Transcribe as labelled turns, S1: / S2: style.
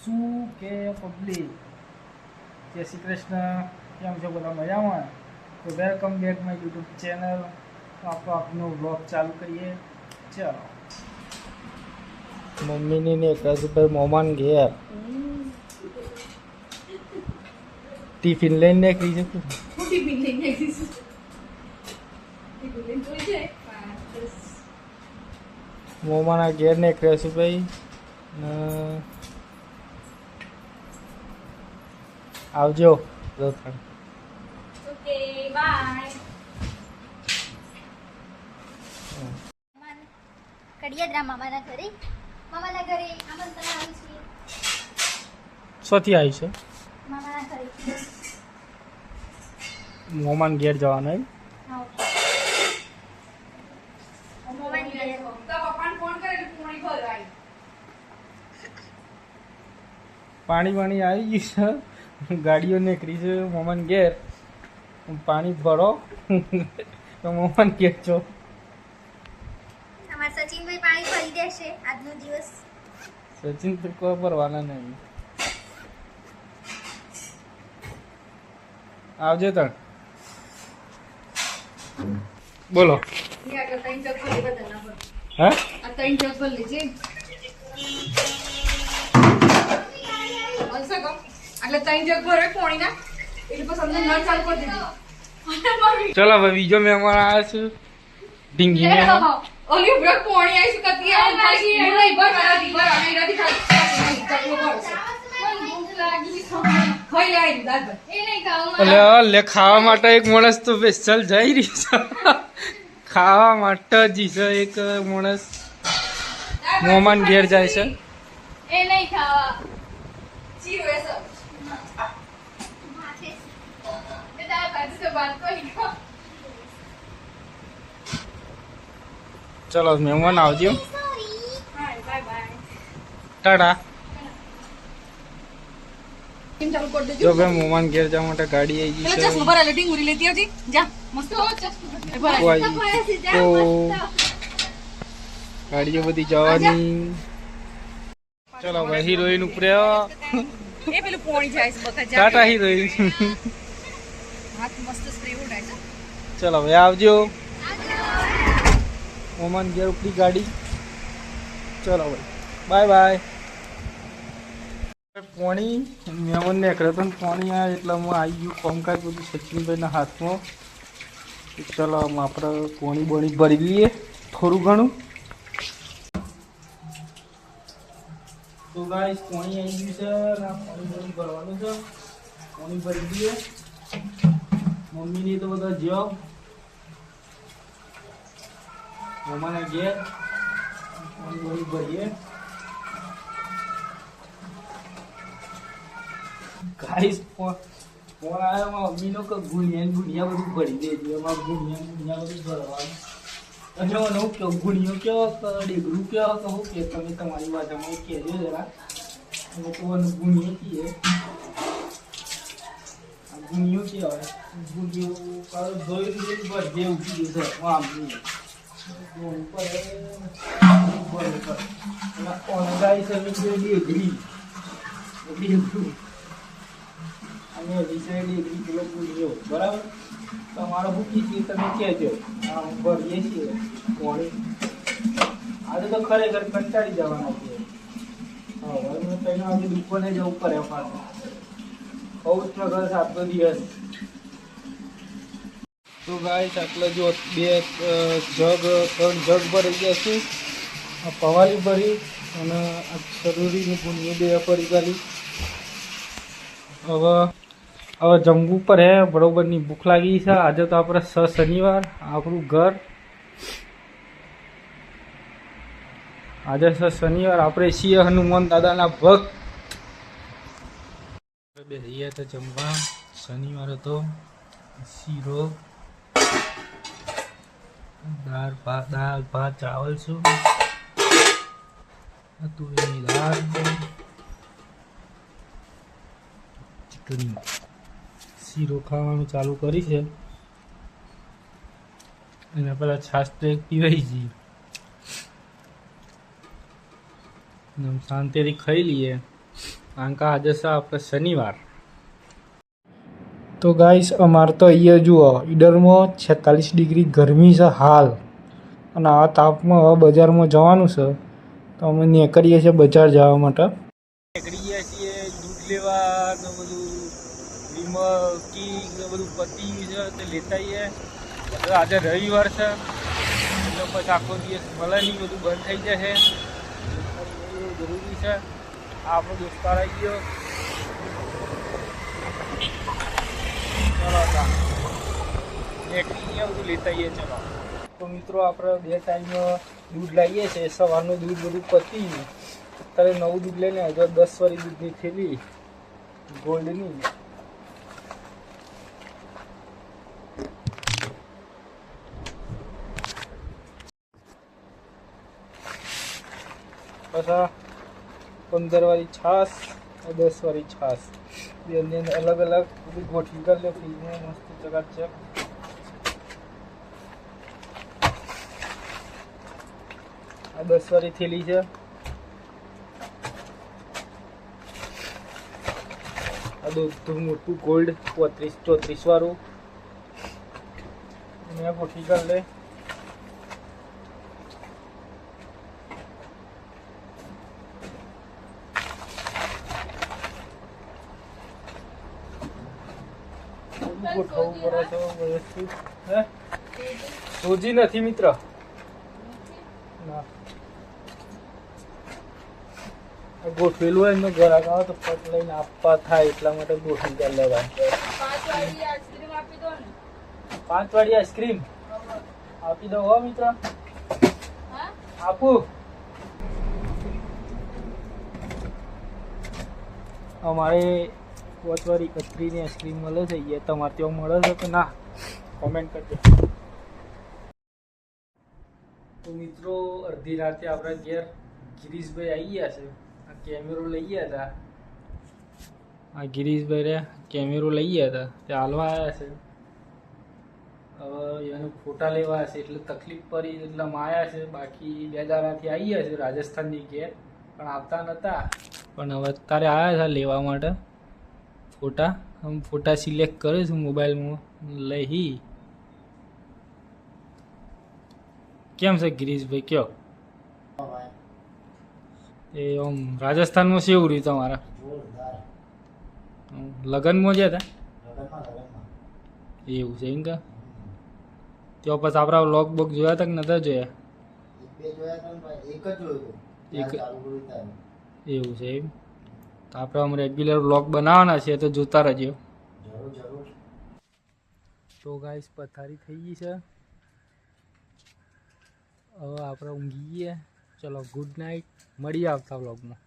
S1: શું કે પબ્લિક, જય શ્રી કૃષ્ણ. કેમ છો બધા? મજામાં? તો welcome back my YouTube channel. આપણે આપનો વ્લોગ ચાલુ કરીએ. ચાલો. મમ્મીની ને કશુભાઈ મોમાન ઘેર ટિફિન લઈને નીકળી છે.
S2: ટિફિન લઈને આવીશું. ટિફિન લઈને જોઈ જાય.
S1: મોમાના ઘેર ને કશુભાઈ આવજો.
S2: Okay bye. કડિયાદરા મામાના ઘરે આમંત્રણ આવ્યું છે.
S1: સોથી આવી છે
S2: મામાના ઘરે.
S1: મોમાન ઘેર જવાનું એમ.
S2: હા મોમાન ઘરે. પપ્પાને ફોન કરે એટલે પોણી ભરાય.
S1: પાણી વાણી આવી ગયું છે. ગાડીઓ નીકળી છે મોમાન ઘેર. પાણી ભરો તો મોમાન ઘેર છો.
S2: અમારા સચિનભાઈ પાણી ભરી દેશે આજનો દિવસ.
S1: સચિન તો કોઈ ભરવાના નહીં. આવજો તણ. બોલો. હા
S2: આ ત્રણ જગ ભરી લેજે. એટલે ત્રણ જગ ભરે પોણીના એટલે પછી અમને નળ ચાલુ કરી દીધી.
S1: ચલો હવે બીજો મહેમાન આવ્યો છે. ઢીંગી મહેમાન.
S2: ઓલી બ્રક પોણી આવી છે કતી આ ખાલી નહીં ભર આધી ભર અને એનાથી ખાલી ચકલો ભરશે. ભૂખ લાગી ખાઈ લે આઈ દાદ એ નહીં ખાવું.
S1: લે ખાવા માટે એક માણસ તો સ્પેશિયલ જઈ રહી છે. ખાવા માટે જ છે એક માણસ મોમાન ઘેર જાય છે.
S2: એ નહીં ખાવા ચીરો એસો માથે એ દાદ બાજુ से बात कोई नहीं.
S1: ચલો મહેમાન આવજો.
S2: Bye bye.
S1: ટાટા.
S2: કેમ ચાલુ કરી દેજો.
S1: જો ભાઈ મોમાન ઘેર જવા માટે ગાડી આવી ગઈ
S2: પેલા
S1: છે.
S2: ચશ્મા ભરા લેટિંગ ઉરી લેતી આવજી જા મસ્ત ચશ્મા ભરા.
S1: તો ગાડીઓ બધી જવાની. ચલો ભાઈ હિરોઈન ઉપરે
S2: એ પેલું પોણી જાય છે બકા જા.
S1: ટાટા હિરોઈન.
S2: હાથ મસ્ત સ્પ્રે ઉડાય છે.
S1: ચલો ભાઈ આવજો. મોમાન ઘેર ઉપરી ગાડી. ચલો ભાઈ બાય બાય. પાણી મહેમાન ને કરે તો પાણી આવે એટલે હું આવી ગયું કોમકાજ બધું સચિનભાઈના હાથમાં. ચલો આપણે પાણી બોણી ભરી લઈએ થોડું ઘણું. તો ગાઈસ પાણી આવી ગયું છે. પાણી બોણી ભરવાનું છે. પાણી ભરી દઈએ. મમ્મીની તો બધા જોબ મમ્માના ઘેર પાણી બોણી ભરીએ. ગાઈસ ફોન આવ્યો મમ્મીનો કે ગુણિયા બધું ભરી દેજો. એમાં ગુણિયા બધું ભરવાનું. અને હું કહું ગુણિયો કયો ડેગરું કયો કહું કે તમે તમારી ભાષામાં કહેજો જરા. અમે તો ગુણિયો કહીએ. ગુણિયો કહેવાય. ગુણિયો ધોઈ દીધું ભરજે ઉઠી ગયું છે આમ ડેગરી અને ડિસાઈડ 1 કિલો ગુણિયો બરાબર. તમારો ભૂકી છીએ તમે કહેજો. હા ભરીએ છીએ પાણી. આજે તો ખરેખર કંટાળી જવાના છે. હા હવે મેં તને આજે દુકાને જવું પડે પાછું. બહુ જ ઘર સાતનો દિવસ. તો ગાઈસ આટલા જો 3 જગ ભરી ગયા છે. આ પવાલી ભરી અને આ જરૂરીની ગુણિયો 2 ભરી ગાલી. હવે જમવું પર હે બરોબરની ભૂખ લાગી છે. આજે તો આપણે શનિવાર આપણું ઘર. આજે શનિવાર આપણે છીએ હનુમાન દાદાના ભક્ત. બેસીએ તો જમવા. શનિવાર હતો. શીરો દાળ ભાત ચાવલ છું તુવેરની દાળ ચિકન. શીરો ખાવાનું ચાલુ કરી છે. અને પેલા છાશ તો એક પીવાઈ જઈએ. શાંતિથી ખાઈ લઈએ. કારણ કે આજે છે આપણે શનિવાર. તો ગાઈસ અમારે તો અહીંયા જુઓ ઈડરમાં 46 ડિગ્રી ગરમી છે હાલ, અને આ તાપમાં હવે બજારમાં જવાનું છે તો અમે નીકળીએ છીએ બજાર જવા માટે. નીકળી ગયા છીએ દૂધ લેવા ને બધું વિમકી ને બધું પતી છે તે લેતા આવીએ. આજે રવિવાર છે એટલે પછી આખો દિવસ મળે નહીં, બધું બંધ થઈ જશે, જરૂરી છે. આપણો દોસ્તાર આવી ગયો. ચલો નીકળી ગયા, બધું લેતા આવીએ. ચલો તો મિત્રો આપણે 2 ટાઈમ દૂધ લાવીએ છીએ. સવારનું દૂધ બધું પતી, અત્યારે નવું દૂધ લઈને હજુ 10 વાળી દૂધની થેલી ગોલ્ડની. પછી 15 વાળી છાશ, 10 વાળી છાશ, બંને અલગ અલગ બધી ગોઠવી કરી લે ફ્રીજમાં મસ્ત ચકાચક. આ 10 વાળી થેલી છે. આ દૂધ મોટું ગોલ્ડ 34 વાળું એને ગોઠવી કરી લે. ગોઠવવું પડે છે વ્યવસ્થિત. હે સોજી નથી મિત્ર, ના ગોઠવેલું હોય એમનો ઘરાક આવે તો ફટ લઈને આપવા થાય એટલા માટે ગોઠવી ચાલ લેવાય. 5 વાળી આઈસ્ક્રીમ આપી દો હો મિત્ર. આપું. અમારે 5 વાળી કતરીની આઈસ્ક્રીમ મળે છે, એ તમારે ત્યાં મળે છે કે ના કોમેન્ટ કરજો. તો મિત્રો અડધી રાતે આપણા ઘેર ગિરીશભાઈ આવી ગયા છે. આ કેમેરો લઈ ગયા હતા, આ ગિરીશભાઈ રે કેમેરો લઈ ગયા હતા તે હાલવા આવ્યા છે. હવે એનું ફોટા લેવા છે એટલે તકલીફ પડી એટલે આવ્યા છે. બાકી 2 દાડાથી આવી ગયા છે રાજસ્થાનની ઘેર, પણ આવતા નહોતા, પણ હવે અત્યારે આવ્યા છે લેવા માટે ફોટા. આમ ફોટા સિલેક્ટ કરે છું મોબાઈલમાં લઈ. કેમ છે ગિરીશભાઈ કયો? એ આમ રાજસ્થાનમાં કેવું રહ્યું તમારા? લગ્નમાં ગયા હતા એવું છે એમ કે? ત્યાં પછી આપણા વ્લોગ બોગ જોયા હતા કે નતા જોયા? એવું છે એમ? તો આપણે આમ રેગ્યુલર વ્લોગ બનાવવાના છે તો જોતા રહેજો. તો ગાઈસ પથારી થઈ ગઈ છે, હવે આપણે ઊંઘીએ. ચલો ગુડ નાઇટ, મળીએ આવતા વ્લોગમાં.